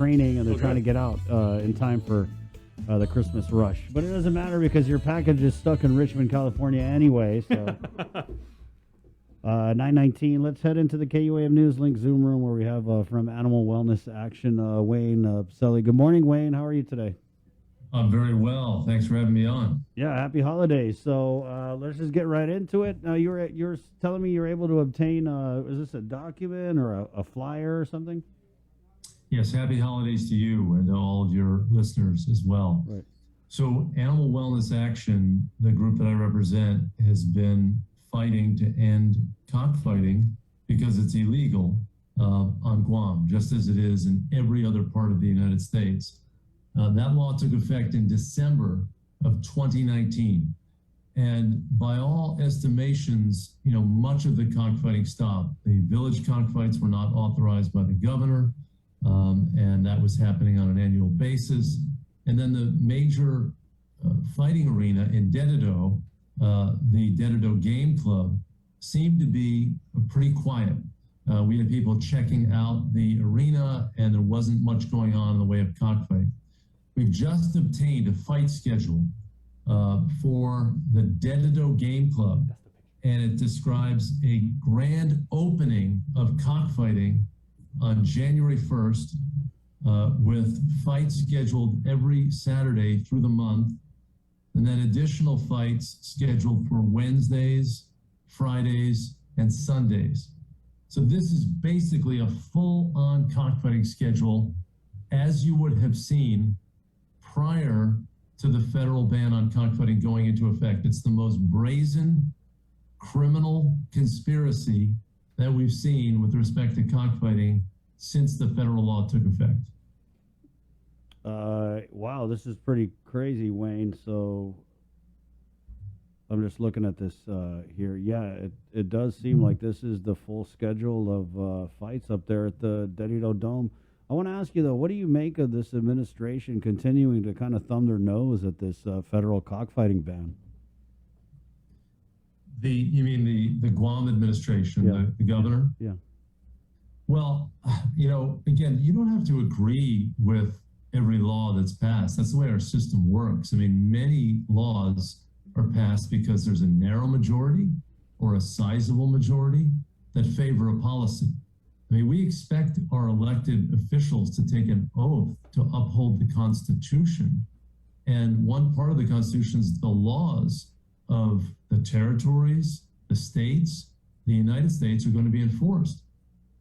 training, and they're trying to get out in time for the Christmas rush. But it doesn't matter because your package is stuck in Richmond, California anyway. So 9:19. Let's head into the KUAM News Link Zoom room where we have from Animal Wellness Action, Wayne Pacelle. Good morning, Wayne. How are you today? I'm very well. Thanks for having me on. Yeah, happy holidays. So let's just get right into it. Now, you're telling me you're able to obtain, is this a document or a flyer or something? Yes, happy holidays to you and to all of your listeners as well. Right. So Animal Wellness Action, the group that I represent, has been fighting to end cockfighting because it's illegal on Guam, just as it is in every other part of the United States. That law took effect in December of 2019. And by all estimations, much of the cockfighting stopped. The village cockfights were not authorized by the governor, and that was happening on an annual basis. And then the major fighting arena in Dededo, the Dededo Game Club, seemed to be pretty quiet. We had people checking out the arena, and there wasn't much going on in the way of cockfighting. We've just obtained a fight schedule for the Dededo Game Club, and it describes a grand opening of cockfighting on January 1st with fights scheduled every Saturday through the month, and then additional fights scheduled for Wednesdays, Fridays, and Sundays. So this is basically a full-on cockfighting schedule as you would have seen prior to the federal ban on cockfighting going into effect. It's the most brazen criminal conspiracy that we've seen with respect to cockfighting since the federal law took effect. Wow, this is pretty crazy, Wayne. So I'm just looking at this here. Yeah, it does seem like this is the full schedule of fights up there at the Dededo Dome. I want to ask you, though, what do you make of this administration continuing to kind of thumb their nose at this federal cockfighting ban? You mean the Guam administration, Yeah. the governor? Yeah. Well, again, you don't have to agree with every law that's passed. That's the way our system works. I mean, many laws are passed because there's a narrow majority or a sizable majority that favor a policy. I mean, we expect our elected officials to take an oath to uphold the Constitution. And one part of the Constitution is the laws of the territories, the states, the United States are going to be enforced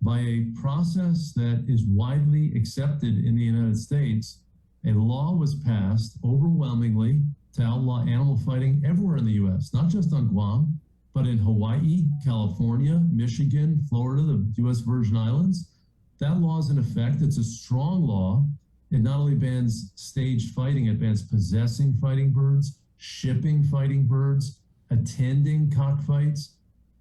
by a process that is widely accepted in the United States. A law was passed overwhelmingly to outlaw animal fighting everywhere in the U.S., not just on Guam, but in Hawaii, California, Michigan, Florida, the U.S. Virgin Islands. That law is in effect. It's a strong law. It not only bans staged fighting, it bans possessing fighting birds, shipping fighting birds, attending cockfights.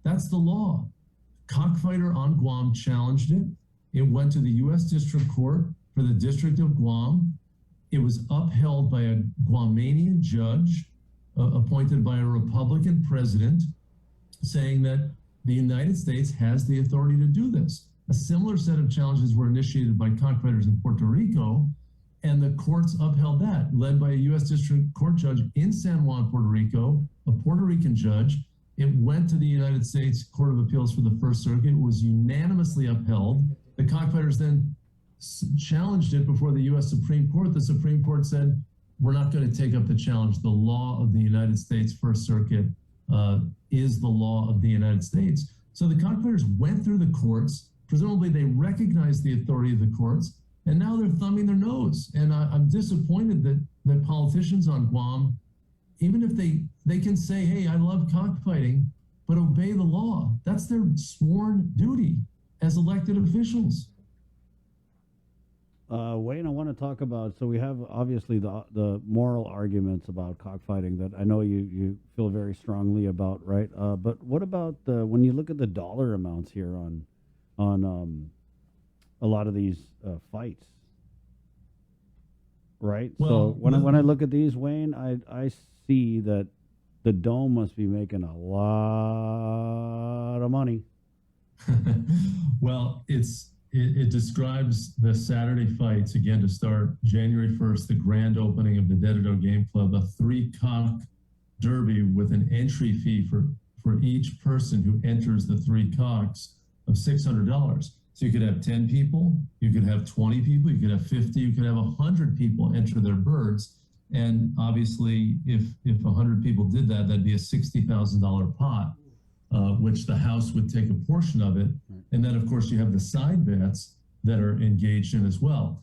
That's the law. Cockfighter on Guam challenged it. It went to the U.S. District Court for the District of Guam. It was upheld by a Guamanian judge appointed by a Republican president, saying that the United States has the authority to do this. A similar set of challenges were initiated by cockfighters in Puerto Rico, and the courts upheld that, led by a U.S. District Court judge in San Juan, Puerto Rico, a Puerto Rican judge. It went to the United States Court of Appeals for the First Circuit. It was unanimously upheld. The cockfighters then challenged it before the U.S. Supreme Court. The Supreme Court said, we're not going to take up the challenge. The law of the United States First Circuit is the law of the United States. So the cockfighters went through the courts. Presumably they recognized the authority of the courts, and now they're thumbing their nose. And I'm disappointed that politicians on Guam, even if they can say, hey, I love cockfighting, but obey the law. That's their sworn duty as elected officials. Wayne, I want to talk about, so we have obviously the moral arguments about cockfighting that I know you feel very strongly about, right? But what about when you look at the dollar amounts here on a lot of these fights, right? Well, so when I look at these, Wayne, I see that the Dome must be making a lot of money. Well, it's it describes the Saturday fights, again, to start January 1st, the grand opening of the Dedido Game Club, a 3-cock derby with an entry fee for each person who enters the 3 cocks of $600. So you could have 10 people, you could have 20 people, you could have 50, you could have 100 people enter their birds. And obviously, if 100 people did that, that'd be a $60,000 pot, which the house would take a portion of it. And then, of course, you have the side bets that are engaged in as well.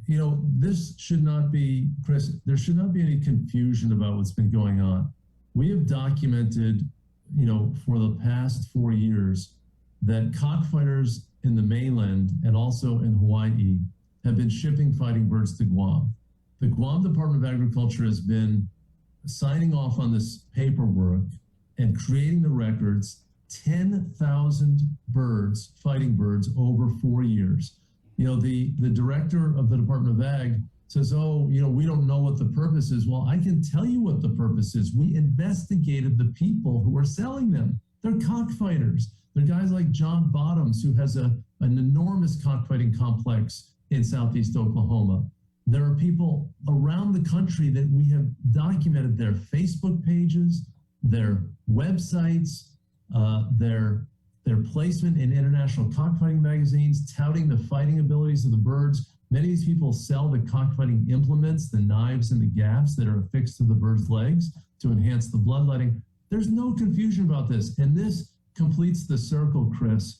You know, this should not be, Chris, there should not be any confusion about what's been going on. We have documented, you know, for the past 4 years that cockfighters in the mainland and also in Hawaii have been shipping fighting birds to Guam. The Guam Department of Agriculture has been signing off on this paperwork and creating the records, 10,000 birds, fighting birds, over 4 years. You know, the director of the Department of Ag says, oh, you know, we don't know what the purpose is. Well, I can tell you what the purpose is. We investigated the people who are selling them. They're cockfighters. They're guys like John Bottoms, who has an enormous cockfighting complex in Southeast Oklahoma. There are people around the country that we have documented their Facebook pages, their websites, their placement in international cockfighting magazines, touting the fighting abilities of the birds. Many of these people sell the cockfighting implements, the knives and the gaffs that are affixed to the bird's legs to enhance the bloodletting. There's no confusion about this. And this completes the circle, Chris.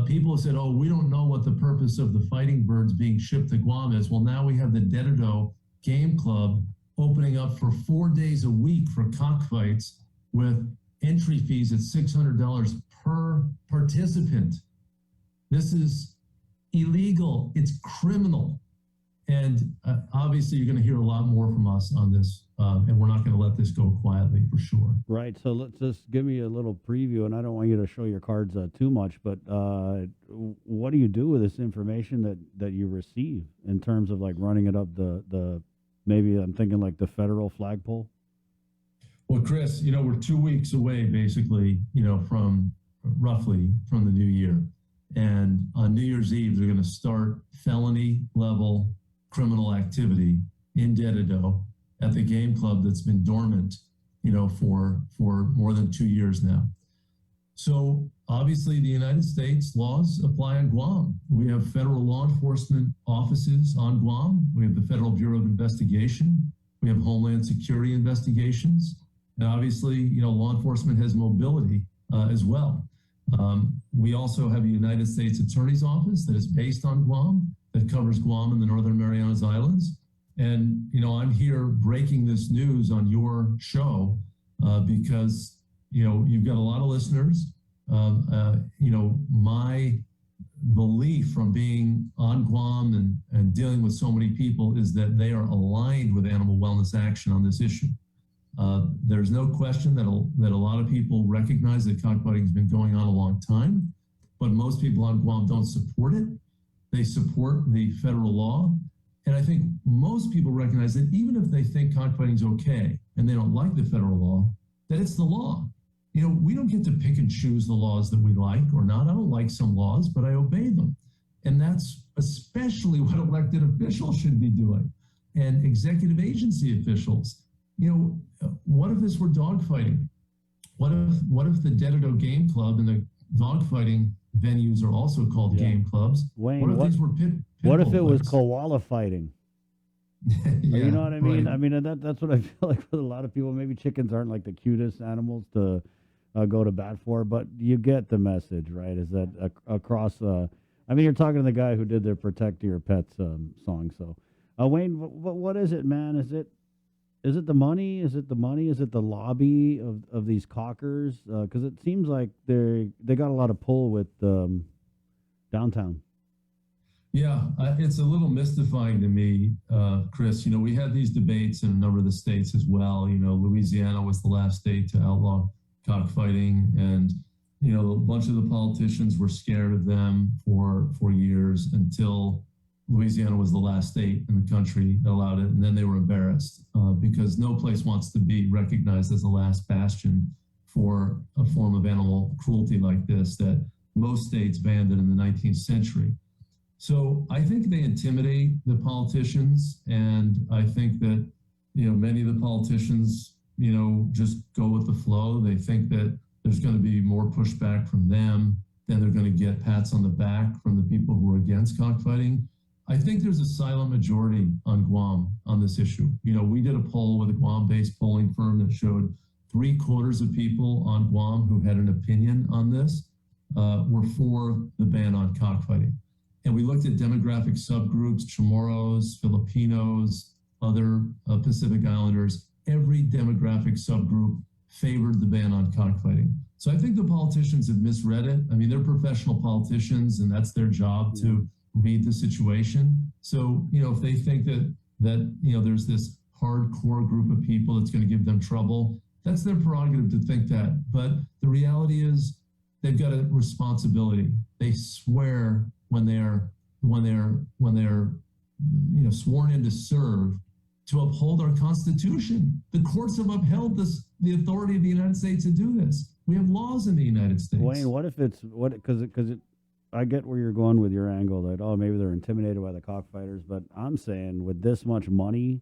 People have said, oh, we don't know what the purpose of the fighting birds being shipped to Guam is. Well, now we have the Dedido Game Club opening up for 4 days a week for cockfights with entry fees at $600 per participant. This is illegal. It's criminal. And obviously, you're going to hear a lot more from us on this, and we're not going to let this go quietly for sure. Right. So let's just give me a little preview, and I don't want you to show your cards too much, but what do you do with this information that you receive in terms of like running it up the maybe I'm thinking like the federal flagpole? Well, Chris, you know, we're 2 weeks away, basically, you know, roughly from the new year. And on New Year's Eve, they're going to start felony level criminal activity in Dedido at the game club that's been dormant, you know, for more than 2 years now. So obviously the United States laws apply on Guam. We have federal law enforcement offices on Guam. We have the Federal Bureau of Investigation. We have Homeland Security investigations. And obviously, you know, law enforcement has mobility as well. We also have a United States Attorney's Office that is based on Guam, that covers Guam and the Northern Marianas Islands. And, you know, I'm here breaking this news on your show because, you know, you've got a lot of listeners. You know, my belief from being on Guam and dealing with so many people is that they are aligned with Animal Wellness Action on this issue. There's no question that a lot of people recognize that cockfighting has been going on a long time, but most people on Guam don't support it. They support the federal law. And I think most people recognize that even if they think cockfighting is okay and they don't like the federal law, that it's the law. You know, we don't get to pick and choose the laws that we like or not. I don't like some laws, but I obey them. And that's especially what elected officials should be doing and executive agency officials. You know, what if this were dogfighting? What if the Dedido Game Club and the dogfighting venues are also called game clubs? Wayne, what if these were pit what if it was fights? koala fighting? Yeah, you know what I mean? right. I mean, that's what I feel like with a lot of people. Maybe chickens aren't like the cutest animals to go to bat for, but you get the message, right? Is that across? I mean, you're talking to the guy who did the "Protect Your Pets" song. So, Wayne, what is it, man? Is it the money? Is it the money? Is it the lobby of these cockers? Because it seems like they got a lot of pull with downtown. Yeah, it's a little mystifying to me, Chris. You know, we had these debates in a number of the states as well. You know, Louisiana was the last state to outlaw cockfighting, and you know, a bunch of the politicians were scared of them for years until Louisiana was the last state in the country that allowed it, and then they were embarrassed because no place wants to be recognized as the last bastion for a form of animal cruelty like this that most states banned it in the 19th century. So I think they intimidate the politicians, and I think that many of the politicians just go with the flow. They think that there's going to be more pushback from them than they're going to get pats on the back from the people who are against cockfighting. I think there's a silent majority on Guam on this issue. We did a poll with a Guam-based polling firm that showed 3/4 of people on Guam who had an opinion on this were for the ban on cockfighting. And we looked at demographic subgroups, Chamorros, Filipinos, other Pacific Islanders. Every demographic subgroup favored the ban on cockfighting. So I think the politicians have misread it. I mean, they're professional politicians, and that's their job to read the situation. So, if they think that there's this hardcore group of people that's going to give them trouble, that's their prerogative to think that. But the reality is they've got a responsibility. They swear when they're sworn in to serve, to uphold our Constitution. The courts have upheld the authority of the United States to do this. We have laws in the United States. Wayne, what if it's because I get where you're going with your angle that maybe they're intimidated by the cockfighters, but I'm saying with this much money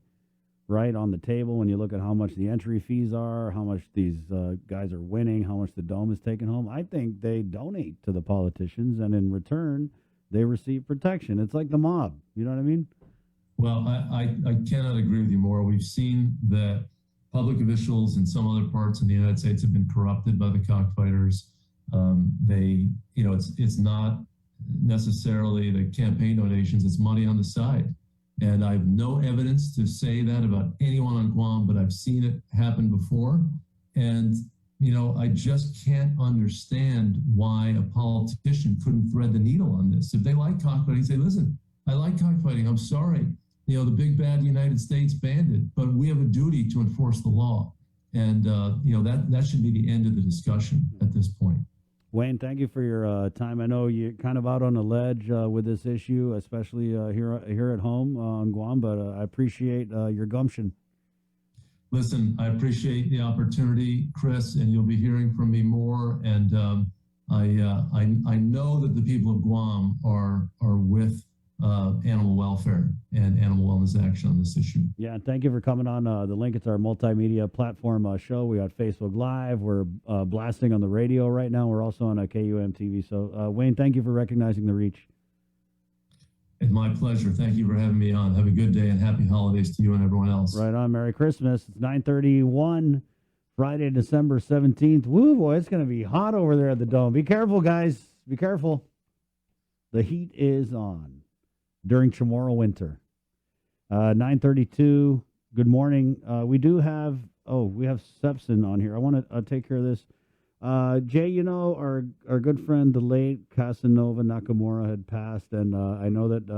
right on the table, when you look at how much the entry fees are, how much these guys are winning, how much the Dome is taking home, I think they donate to the politicians, and in return they receive protection. It's like the mob. You know what I mean? Well, I cannot agree with you more. We've seen that public officials in some other parts of the United States have been corrupted by the cockfighters. It's not necessarily the campaign donations, it's money on the side. And I have no evidence to say that about anyone on Guam, but I've seen it happen before. And, I just can't understand why a politician couldn't thread the needle on this. If they like cockfighting, say, listen, I like cockfighting. I'm sorry. The big bad United States banned it, but we have a duty to enforce the law. And, that should be the end of the discussion at this point. Wayne, thank you for your time. I know you're kind of out on a ledge with this issue, especially here at home on Guam, but I appreciate your gumption. Listen, I appreciate the opportunity, Chris, and you'll be hearing from me more. And I know that the people of Guam are with animal welfare and animal wellness action on this issue. Yeah, and thank you for coming on the link. It's our multimedia platform show. We got Facebook Live. We're blasting on the radio right now. We're also on KUM TV. So, Wayne, thank you for recognizing the reach. It's my pleasure. Thank you for having me on. Have a good day and happy holidays to you and everyone else. Right on. Merry Christmas. It's 9:31, Friday, December 17th. Woo, boy, it's going to be hot over there at the Dome. Be careful, guys. Be careful. The heat is on during Chamorro winter. 9:32. Good morning. We have Sepson on here. I want to take care of this. Jay, our good friend, the late Casanova Nakamura, had passed, and I know that